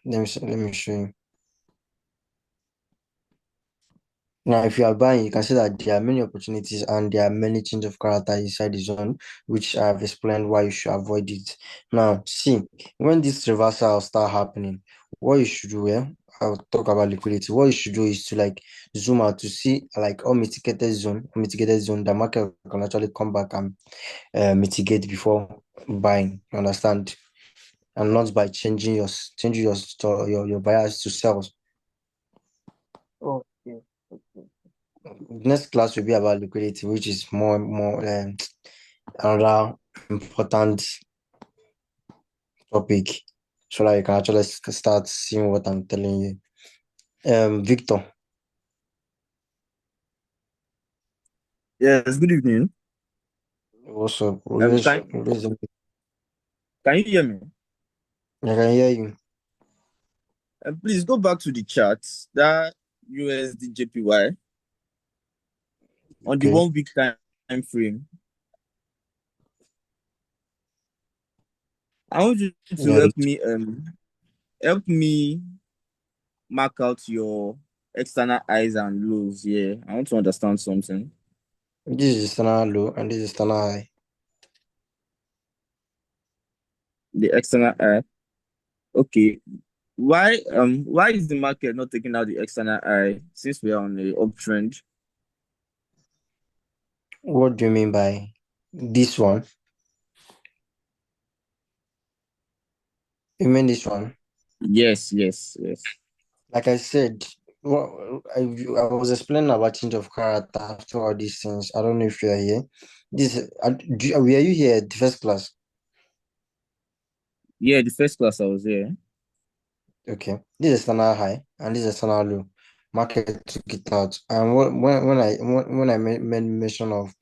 let me show you. Now, if you are buying, you can see that there are many opportunities and there are many change of character inside the zone, which I have explained why you should avoid it. Now, see, when this reversal start happening, what you should do, I'll talk about liquidity. What you should do is to like zoom out to see like unmitigated zone, the market can actually come back and mitigate before buying. You understand? And not by changing your bias to sell. Okay. Next class will be about liquidity, which is more another important topic, so that you can actually start seeing what I'm telling you. Victor, Yes, good evening. what's up? Um, can can you hear me? I can hear you. Please go back to the chart, that USD JPY on the Okay, 1 week time frame. I want you to yeah, help me mark out your external highs and lows here. I want to understand something. this is standard low and this is standard high. The external high. Okay. Why is the market not taking out the external high since we are on the uptrend? What do you mean by this one? You mean this one? Yes, yes, yes. Like I said, I was explaining about change of character after all these things. I don't know if you're here. Were you here at the first class? Yeah, the first class I was there. Okay, this is external high and this is external low. Market took it out. And when I made mention of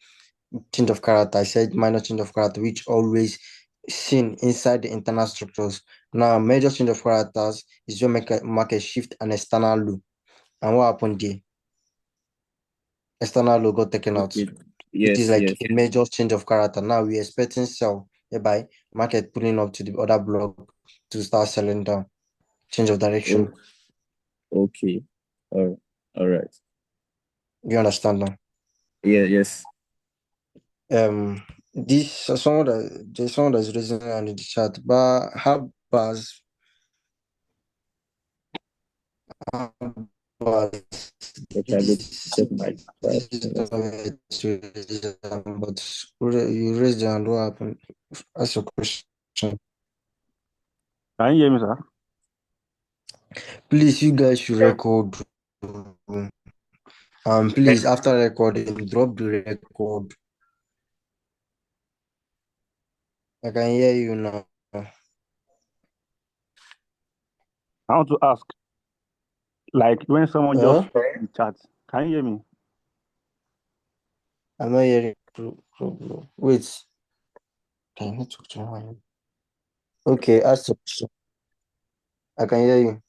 change of character, I said minor change of character, which always seen inside the internal structures. Now, major change of characters is when market shift an external low. And what happened there? External low got taken out. Okay. It is Yes, like yes. a major change of character. Now we're expecting sell, thereby market pulling up to the other block to start selling down. Change of direction. Oh, okay. All right. You understand now? Yeah, yes. Um, this someone that there's someone that's raising hand in the chat, but how buzz Okay, I go check my this chart. is not where to raise your hand, but you raised your hand. What happened? Ask your question. Can you hear me, sir? Please, you guys should record. Please, after recording, drop the record. I can hear you now. I want to ask, like when someone just Huh? in the chat, can you hear me? I'm not hearing. Wait. Can you talk to me? Okay, ask the question. I can hear you.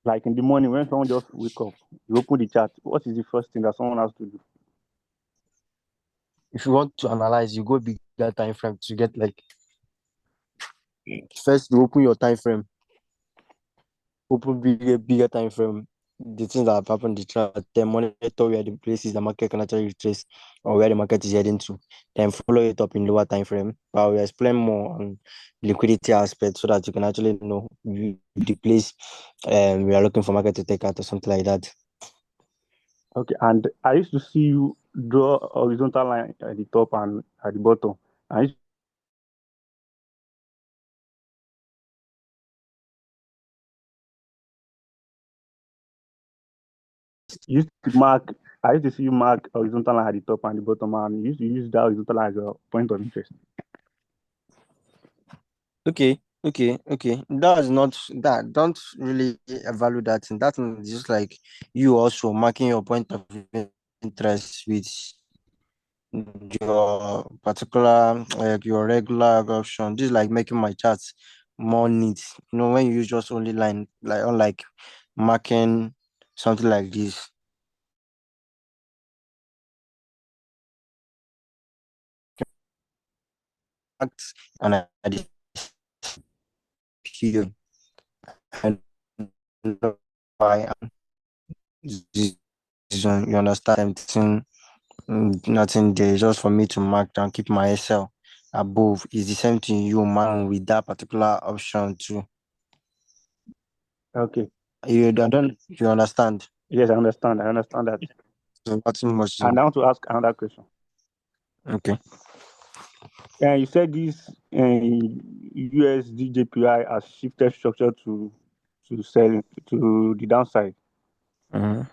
Like in the morning when someone just wake up, you open the chat. What is the first thing that someone has to do? If you want to analyze, you go bigger time frame to get like first you open your time frame, open bigger time frame, the things that have happened in the chart, then monitor where the places the market can actually retrace or where the market is heading to, then follow it up in lower time frame. But we'll explain more on liquidity aspect so that you can actually know the place we are looking for market to take out or something like that. Okay, and I used to see you draw a horizontal line at the top and at the bottom. I used to mark. I used to see you mark horizontal line at the top and the bottom, and you used to use that horizontal line as a point of interest. Okay. That's not that. Don't really value that. And that's just like you also marking your point of interest with your particular like your regular option. This is like making my charts more neat. You know, when you use just only line, like unlike marking something like this. And I I know why I'm this one, you understand? Nothing there, just for me to mark down, keep my SL above. Is the same thing you man with that particular option too. Okay. You understand? Yes, I understand. I understand that. So nothing much And to, I want to ask another question. okay. You said this USD JPY has shifted structure to sell to the downside, Mhm.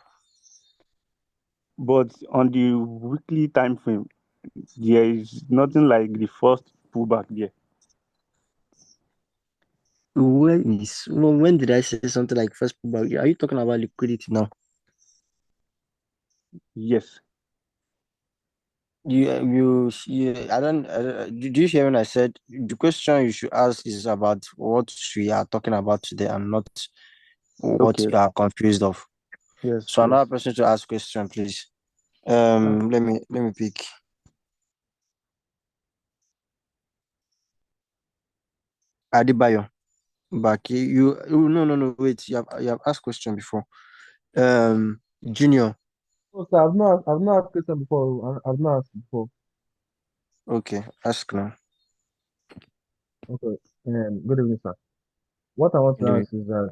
but on the weekly time frame, there is nothing like the first pullback there. When did I say something like first pullback? Are you talking about liquidity now? Yes. Did you hear when I said the question you should ask is about what we are talking about today and not what Okay. you are confused of. Yes. So another Yes. person to ask question, please. Uh, Let me pick Adibayo. Back no, wait, you have asked question before. Junior. Oh, sir, I've not asked question before. I've not asked before. Okay, ask now. Okay. Good evening, sir. What I want to Anyway, ask is that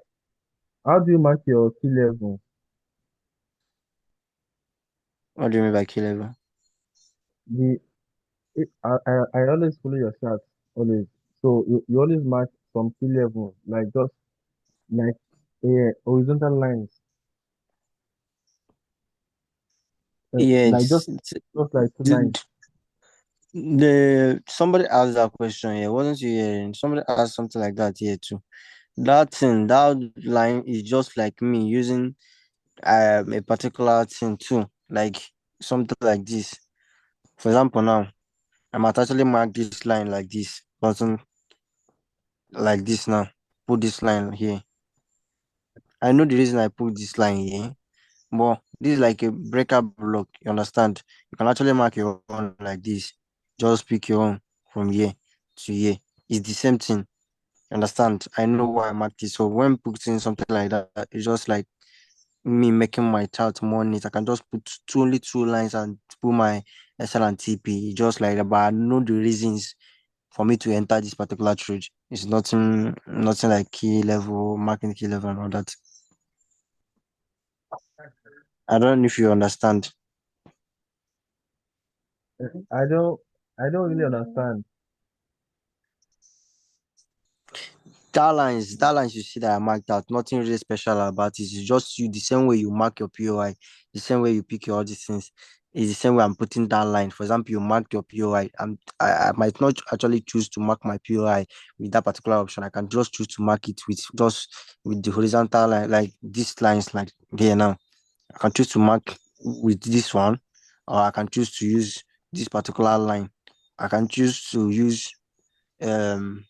how do you mark your key level? what do you mean by key level? The I always follow your chart always. So you always mark some key level, like just like horizontal lines, like Yes, just like two lines. the, the somebody asked that question here, wasn't you hearing? Somebody asked something like that here too. That line is just like me using a particular thing too, like something like this. For example, now I might actually mark this line like this, button like this now. Put this line here. I know the reason I put this line here, but this is like a breaker block. You understand? You can actually mark your own like this. Just pick your own from here to here. It's the same thing. You understand? I know why I marked this. So when putting something like that, it's just like me making my chart more neat. I can just put only two lines and put my SL and TP just like that. But I know the reasons for me to enter this particular trade. It's nothing like key level, marking key level and all that. I don't know if you understand. I don't I don't really understand. That lines you see that I marked out, nothing really special about it. It's just you the same way you mark your POI, the same way you pick your all these things. It's the same way I'm putting that line. For example, you mark your POI. I might not actually choose to mark my POI with that particular option. I can just choose to mark it with the horizontal line, like these lines, like here now. I can choose to mark with this one, or I can choose to use this particular line. I can choose to use um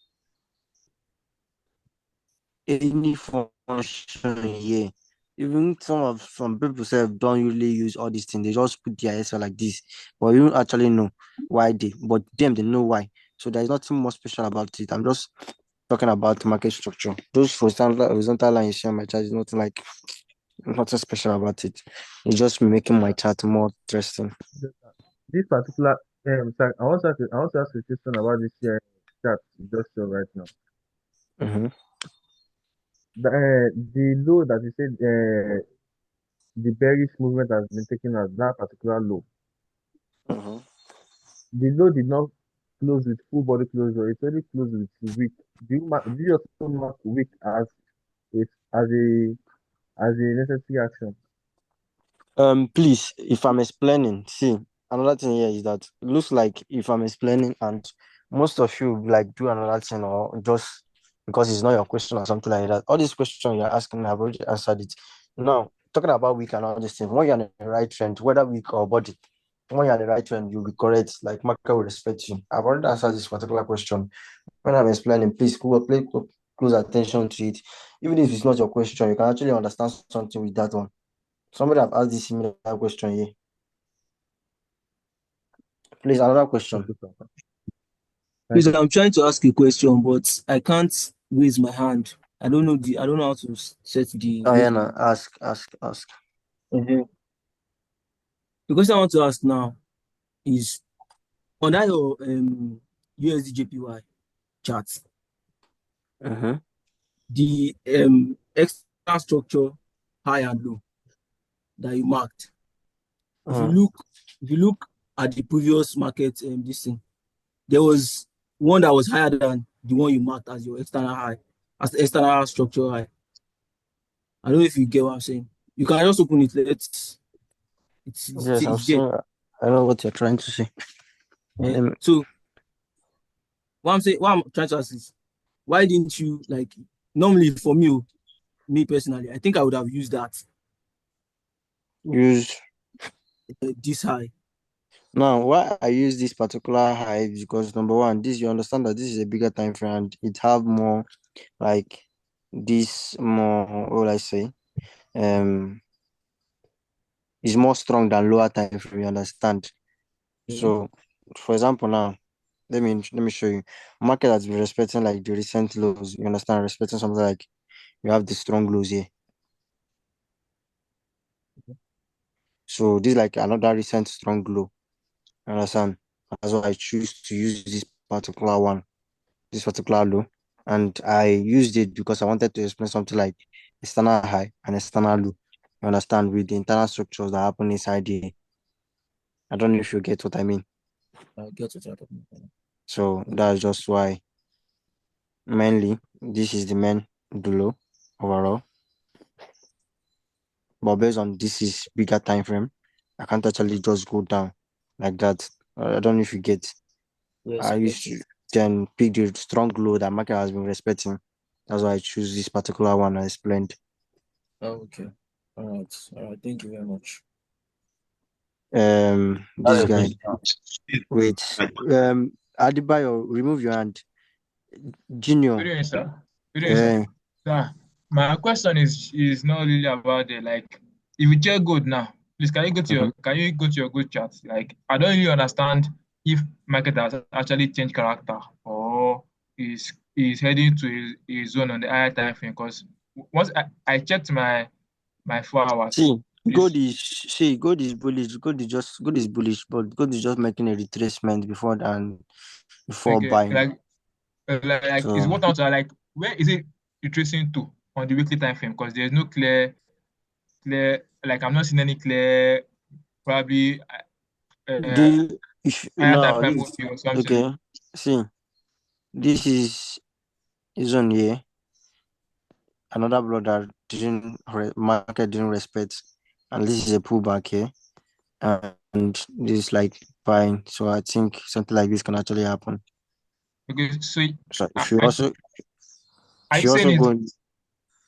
any function here. Even some people say don't usually use all these things. They just put their SL like this, but you don't actually know why but them they know why. So there's nothing more special about it. I'm just talking about market structure. Those horizontal line you see on my chart is nothing special about it. It's just making my chart more interesting. This particular sir, I want to ask a question about this chart you just show right now. Mm-hmm. The low that you said the bearish movement has been taken as that particular low. Mm-hmm. The low did not close with full body closure. It only closed with wick. Do you also mark wick it as a necessary action? Please, if I'm explaining, see, another thing here is that it looks like if I'm explaining and most of you like do another thing or just because it's not your question or something like that. All these questions you're asking, I've already answered it. Now, talking about weak and all these things, when you're on the right trend, whether weak or body, when you're on the right trend, you'll be correct. Like market will respect you. I've already answered this particular question. When I'm explaining, please pay close attention to it. Even if it's not your question, you can actually understand something with that one. Somebody have asked this similar question here. Please, another question. Okay, sir. Thank Please, you, sir. I'm trying to ask a question, but I can't raise my hand. I don't know how to set the Oh yeah, weight. no, ask. The question I want to ask now is on that your USD JPY chart, Mm-hmm. the extra structure high and low that you marked. If you Mm. look, if you look at the previous market this thing, there was one that was higher than the one you marked as your external high, as the external structure high. I don't know if you get what I'm saying. You can just open it. Yes, I'm It's there. seeing. I know what you're trying to say. Eh? Let me, So what I'm trying to ask is, why didn't you like? Normally, for me, me personally, I think I would have used that use this high. now why I use this particular high because number one, this you understand that this is a bigger time frame and it have more like this more what will I say is more strong than lower time frame. You understand? Okay. So, for example, now let me show you. Market has been respecting like the recent lows. You understand? Respecting something like you have the strong lows here. So this is like another recent strong low. You understand? That's why I choose to use this particular one, this particular low. And I used it because I wanted to explain something like external high and external low. You understand? With the internal structures that happen inside here. I don't know if you get what I mean. I get what you're talking about. So Okay. that's just why mainly this is the main low overall. But based on this is bigger time frame, I can't actually just go down like that. I don't know if you get. Yes, I I used get to it. then pick the strong low that market has been respecting. That's why I choose this particular one I explained. Okay. All right. All right. Thank you very much. This guy. Good Wait. Adebayo, remove your hand. Junior. evening, sir. Good evening, sir. Uh, Sir, my question is not really about the like. If you check good now, please mhm. can you go to your good chart? Like I don't really understand if market has actually changed character or is heading to a zone on the higher time frame. Because once I checked my 4 hours, please. Gold is bullish. Gold is bullish, but gold is just making a retracement before Okay, buying. like is So what out like where is it retracing to on the weekly time frame? Because there's no clear like I'm not seeing any clear probably do uh, you if higher time now frame this movie or something. okay? See, this is on here. Another block that market didn't respect, and this is a pullback here, and this is like buying. So I think something like this can actually happen. Okay, so So I, I, are if you you saying also it's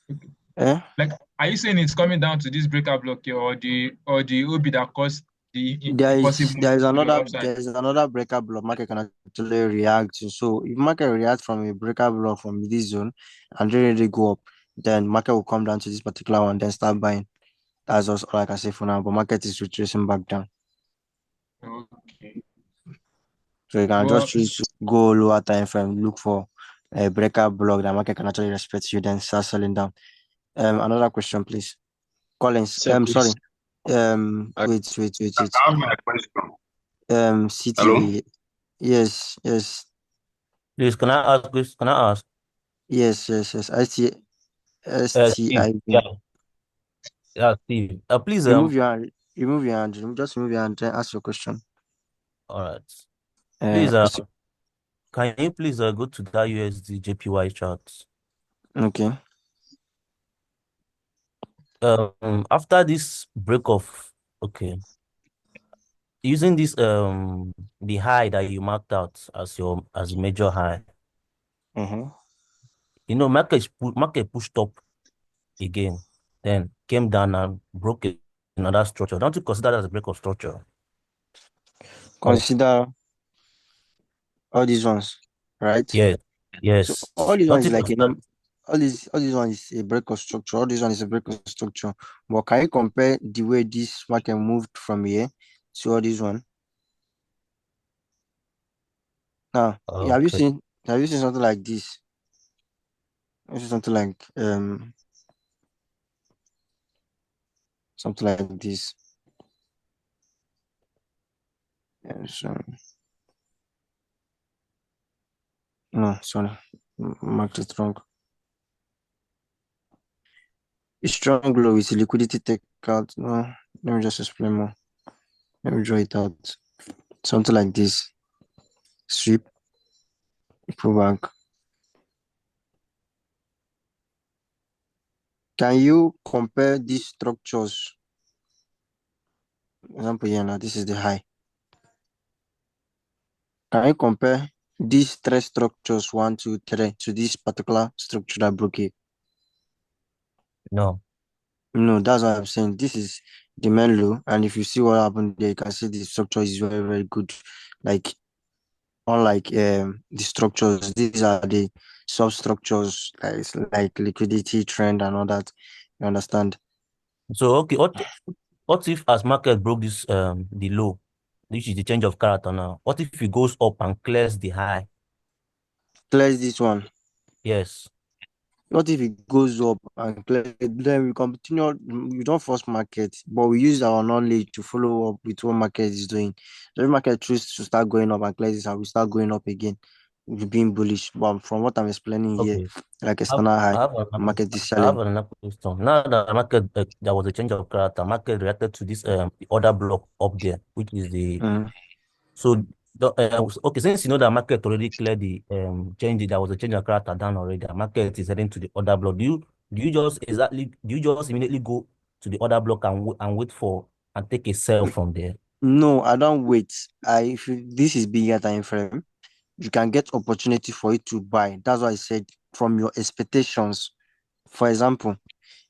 go, eh? like are you saying it's coming down to this breaker block here or the OB that caused the There impulsive is there movement is to the another upside? there is another breaker block market can actually react to. So if market reacts from a breaker block from this zone and really go up, then market will come down to this particular one, then start buying. That's just all I can say for now. But market is retracing back down. Okay. So you can just Well, choose to go lower time frame, look for a breaker block that market can actually respect you, then start selling down. Another question, please. Collins. Sir, Sorry. please. I, I Wait. have my question. Hello? CTA. Yes. Please, can I ask this? Can I ask? Yes. I see Steve. STIV. Yeah, Steve. Please, Remove your hand. Just remove your hand and ask your question. all right. Please, I see. can you please go to that USD JPY chart? Okay. After this break of, okay, using this the high that you marked out as major high, Mm-hmm. market pushed up again, then came down and broke another structure. Don't you consider that as a break of structure? Yes. Consider all these ones, right? Yes. So all Yes. these Don't ones you is like consider? all these ones is a break of structure. All this one is a break of structure. But can you compare the way this market moved from here to all this one? Now, Okay. have you seen something like this? This is something like this. Yeah, so no, sorry, marked it wrong. A strong low is a liquidity take out. No, let me just explain more. Let me draw it out. Something like this. Sweep, pull back. Can you compare these structures? Example here now, this is the high. Can you compare these three structures, 1, 2, 3, to this particular structure that broke it? No. No, that's what I'm saying. This is the main low, and if you see what happened there, you can see the structure is very, very good. Like, unlike the structures, these are the substructures, like liquidity trend and all that. You understand? So okay, what if as market broke this the low, which is the change of character now? What if it goes up and clears the high? Clears this one. Yes. What if it goes up and clear? Then we continue. We don't force market, but we use our knowledge to follow up with what market is doing. So if market chooses to start going up and clear this, and we start going up again, we're being bullish. But from what I'm explaining here, Okay. like I have, external I high, have another, market is I have selling. another question. Now that the market there was a change of character, market reacted to this the other block up there, which is the Mm. so okay, since you know that market already cleared the change, there was a change of character down already. The market is heading to the other block. Do you just immediately go to the other block and wait for and take a sell from there? No, I don't wait. This is bigger time frame, you can get opportunity for it to buy. That's why I said from your expectations. For example,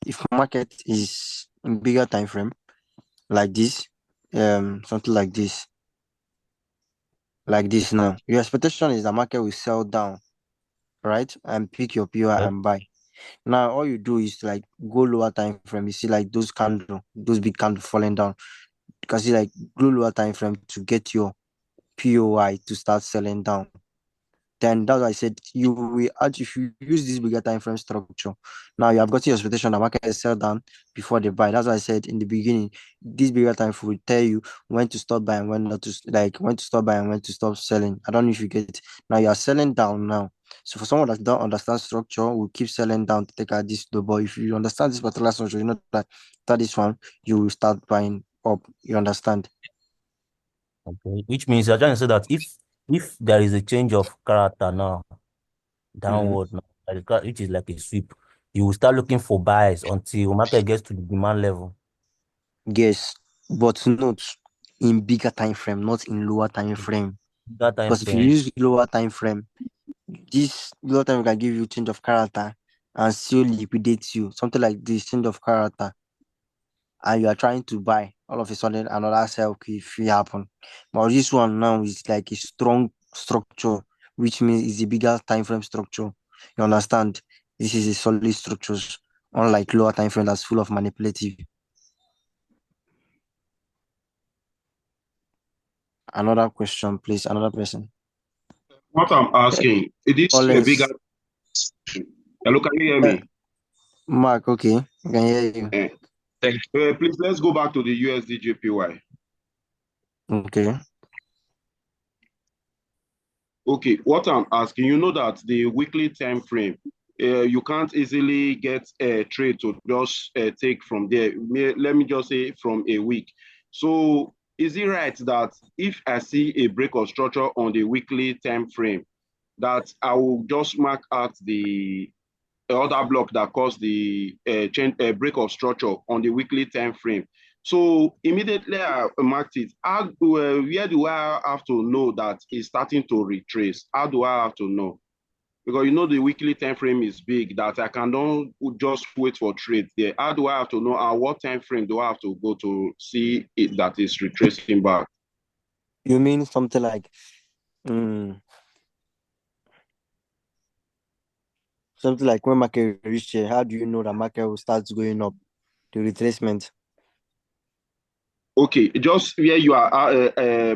if market is in bigger time frame like this, something like this now, your expectation is the market will sell down, right? And pick your POI Yes. and buy. Now all you do is like go lower time frame. You see like those big candle falling down. You can see like go lower time frame to get your POI to start selling down. Then that's why I said you will if you use this bigger time frame structure. Now you have got your expectation that market sell down before they buy. That's why I said in the beginning, this bigger time frame will tell you when to stop buying, when not to when to stop buying, when to stop selling. I don't know if you get it. Now you are selling down now. So for someone that don't understand structure, will keep selling down to take out this low. But if you understand this particular structure, you know that this one you will start buying up. You understand? Okay. Which means you're trying to say that if there is a change of character now, Mm-hmm. downward now, which is like a sweep, you will start looking for buys until market gets to the demand level. Yes, but not in bigger time frame, not in lower time frame. That time Because if you frame. use lower time frame, this lower time can give you change of character and still liquidate you. Something like this change of character, and you are trying to buy. All of a sudden, another sell could happen. But this one now is like a strong structure, which means it's a bigger time frame structure. You understand? This is a solid structure, unlike lower time frame that's full of manipulative. Another question, please. Another person. What I'm asking, it is a bigger. Collins. Hello, can you hear me? Mark, okay. I can hear you. Please, let's go back to the USD JPY. Okay. Okay, what I'm asking, you know that the weekly time frame, you can't easily get a trade to just take from there. Let me just say from a week. So is it right that if I see a break of structure on the weekly time frame, that I will just mark out the other block that caused the change break of structure on the weekly time frame? So immediately I marked it. Where do I have to know that it's starting to retrace? How do I have to know? Because you know the weekly time frame is big, that I cannot just wait for trade there. How do I have to know? What time frame do I have to go to see it that is retracing back? You mean something like mm, something like when market reach here, how do you know that market will start going up? The retracement. Okay, just where you are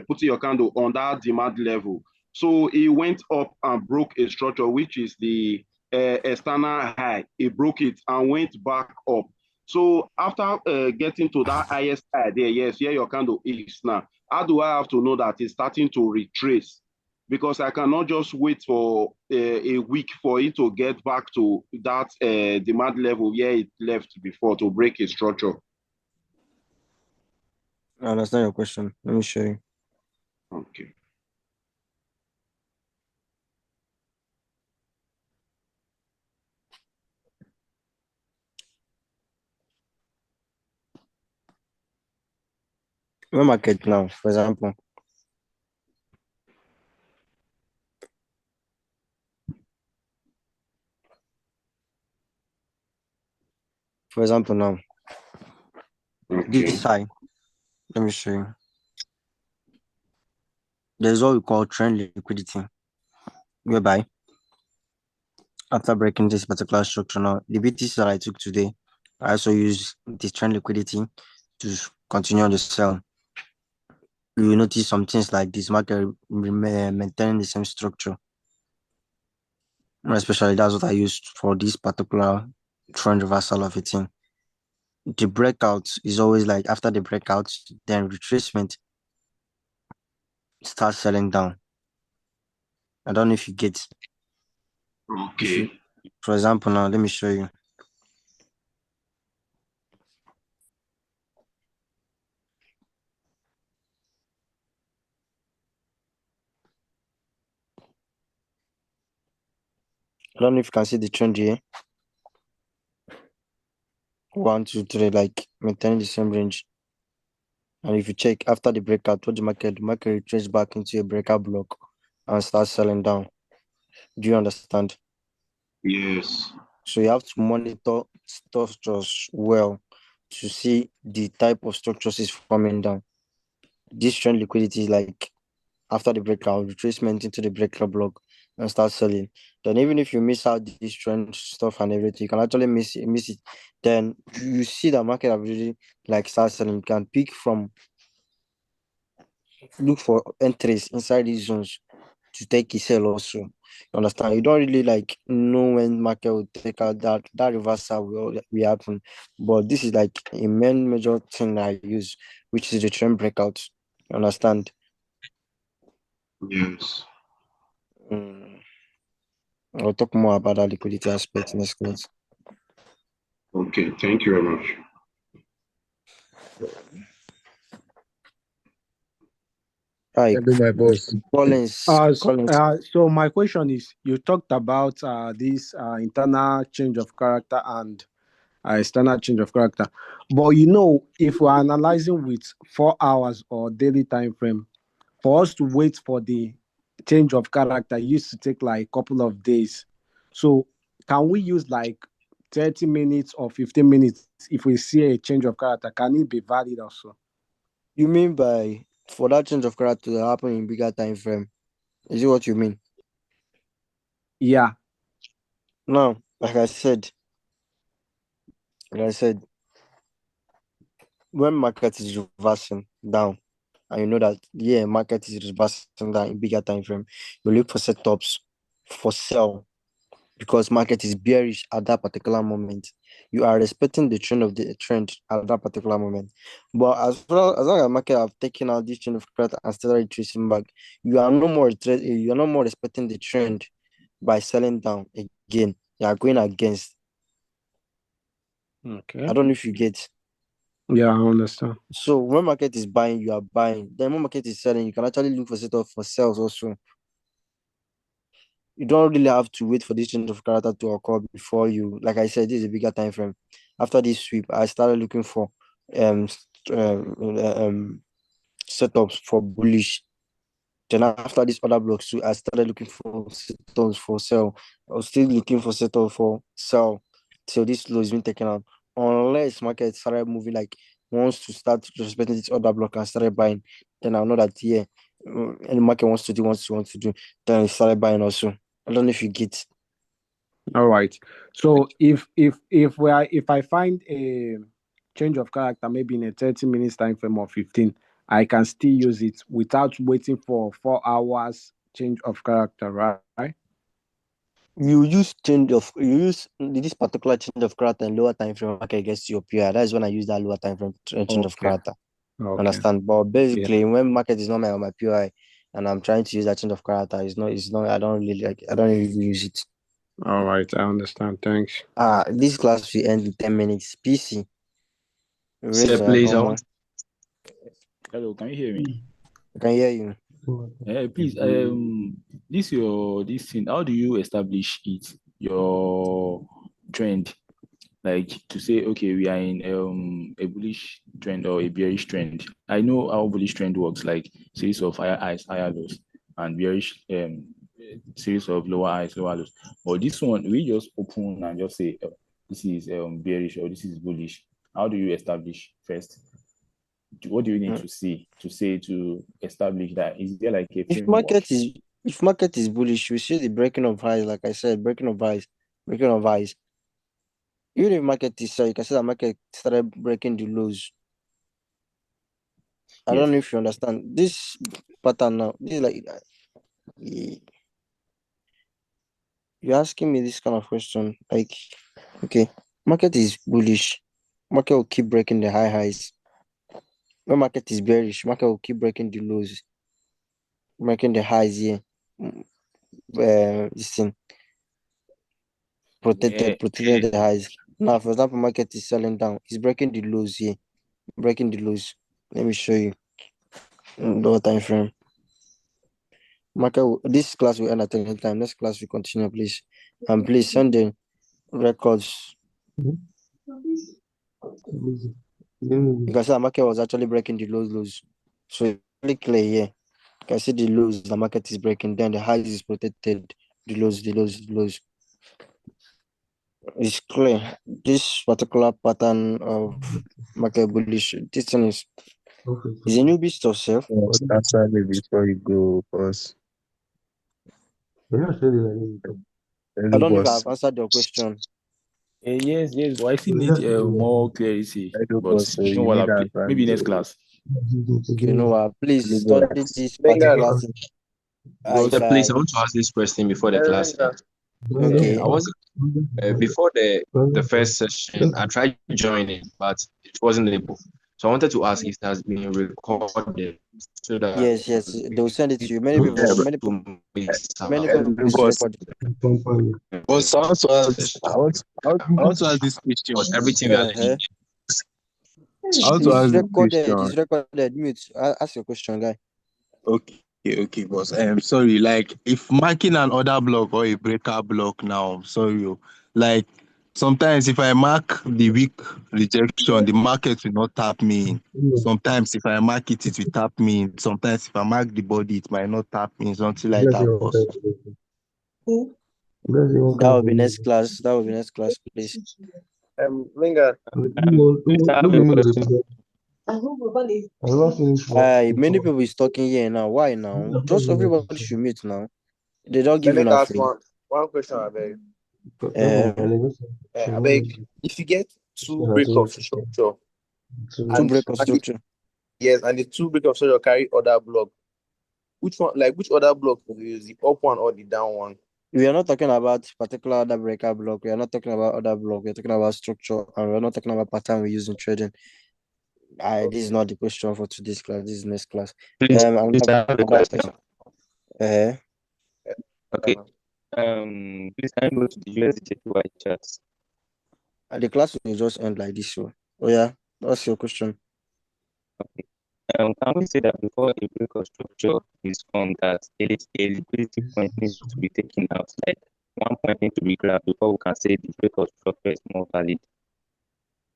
putting your candle on that demand level. So it went up and broke a structure, which is the external high, it broke it and went back up. So after getting to that highest high there, yes, here your candle is now. How do I have to know that it's starting to retrace? Because I cannot just wait for a week for it to get back to that demand level where it left before to break its structure. I understand your question. Let me show you. Okay. When market now, for example, now, this Okay. high, let me show you. There's what we call trend liquidity, whereby after breaking this particular structure now, the BTC that I took today, I also use this trend liquidity to continue on the sell. You will notice some things like this market maintaining the same structure. Especially that's what I used for this particular trend reversal of a thing. The breakout is always like after the breakout, then retracement starts selling down. I don't know if you get. Okay. For example, now let me show you. I don't know if you can see the trend here. 1, 2, 3, like maintaining the same range. And if you check after the breakout, what the market retraces back into a breakout block and starts selling down. Do you understand? Yes. So you have to monitor structures well to see the type of structures is forming down. This trend liquidity is like after the breakout, retracement into the breakout block and start selling. Then even if you miss out this trend stuff and everything, you can actually miss it. Then you see the market have really like start selling. You can pick from, look for entries inside these zones to take a sell also. You understand? You don't really like know when market will take out that reversal will happen. But this is like a major thing I use, which is the trend breakout. You understand? Yes. I'll talk more about that liquidity aspect next class. Okay, thank you very much. Hi, my boss. Collins. So my question is, you talked about this internal change of character and external change of character, but if we're analyzing with 4 hours or daily time frame, for us to wait for the change of character used to take like a couple of days. So can we use like 30 minutes or 15 minutes if we see a change of character? Can it be valid also? You mean by for that change of character to happen in bigger time frame? Is it what you mean? Yeah. No, like I said, when market is reversing down, and you know that market is reversing down in bigger time frame, you look for setups for sell because market is bearish at that particular moment. You are respecting the trend of the trend at that particular moment. But as long as market have taken out this trend of credit and started retracing back, you are no more respecting the trend by selling down again. You are going against. Okay. I don't know if you get. Yeah, I understand. So when market is buying, you are buying. Then when market is selling, you can actually look for setup for sales also. You don't really have to wait for this change of character to occur before you, like I said, this is a bigger time frame. After this sweep, I started looking for um setups for bullish. Then after this other blocks too, I started looking for setups for sell. I was still looking for setup for sell till this low has been taken out. Unless market started moving like wants to start respecting this other block and started buying, then I'll know that any market wants to do, then I started buying also. I don't know if you get. All right. So if I find a change of character maybe in a 30 minutes time frame or 15, I can still use it without waiting for 4 hours change of character, right? you use this particular change of character in lower time frame market gets to your PI. That is when I use that lower time frame change of Okay. character. Okay. Understand? But basically, when market is not my PI and I'm trying to use that change of character, it's not. I don't really use it. All right, I understand. Thanks. This class will end in 10 minutes. PC. Sir, Raise please, I Omo. want. Hello, can you hear me? I can hear you. Please, this thing, how do you establish it, your trend? Like to say, okay, we are in a bullish trend or a bearish trend. I know how bullish trend works, like series of higher highs, higher lows, and bearish series of lower highs, lower lows. But this one, we just open and just say this is bearish or this is bullish. How do you establish first? What do you need to see to establish that? Is there like a If framework? market is bullish, we see the breaking of highs, like I said, breaking of highs. Even if market is you can see that market started breaking the lows. I don't know if you understand this pattern now. This is like you're asking me this kind of question. Like, okay, market is bullish. Market will keep breaking the high highs. When market is bearish, market will keep breaking the lows, breaking the highs here. This thing protected the highs. Now, for example, market is selling down. It's breaking the lows here, breaking the lows. Let me show you lower time frame. Market. This class will end at any time. Next class will continue, please. And please send the records. You can see the market was actually breaking the lows. So it's really clear here. You can see the lows, the market is breaking. Then the highs is protected. The lows. It's clear. This particular pattern of market bullish, this thing is a new beast of self. Actually, before you go, boss. I don't know if I've answered your question. Yes, but I still need more clarity. But you know what? Maybe next class. Okay, no, please study this particular thing. Please, I want to ask this question before the class. Okay. I was before the first session. I tried joining, but it wasn't able. So I wanted to ask if it has been recorded. So that Yes, they will send it to you. Many people use recorded. Boss, I want to ask this question. Everything we are learning. I want to ask this question. It's recorded. Mute. Ask your question, guy. Okay, boss. Sorry, like if marking an order block or a breaker block now, sorry, like sometimes if I mark the weak rejection, the market will not tap me in. Sometimes if I mark it, it will tap me in. Sometimes if I mark the body, it might not tap me in, something like that, boss. That will be next class. Please. Linga. Many people is talking here now. Why now? Just everybody should mute now. They don't give you ask nothing. one question, I beg. I beg, if you get two break of structure, yes, and the two break of structure carry other block, which other block will you use, the up one or the down one? We are not talking about particular other breaker block. We are not talking about other block. We are talking about structure, and we are not talking about pattern we use in trading. This is not the question for today's class. This is next class. Please, I have a question. Okay. Please can you go to the USDJPY charts? The class will just end like this. So, yeah, that's your question. Okay. Can we say that before a break of structure is formed, that a liquidity point needs to be taken out, like one point needs to be grabbed before we can say the break of structure is more valid?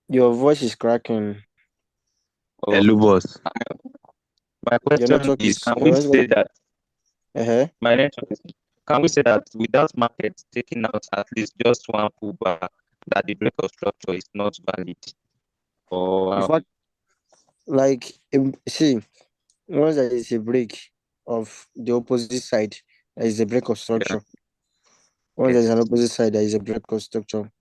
Your voice is cracking. Hello, boss. My question is, can we say that? My network is. Can we say that without market taking out at least just one pullback, that the break of structure is not valid? Or see, once there is a break of the opposite side, there is a break of structure. Once there is an opposite side, there is a break of structure.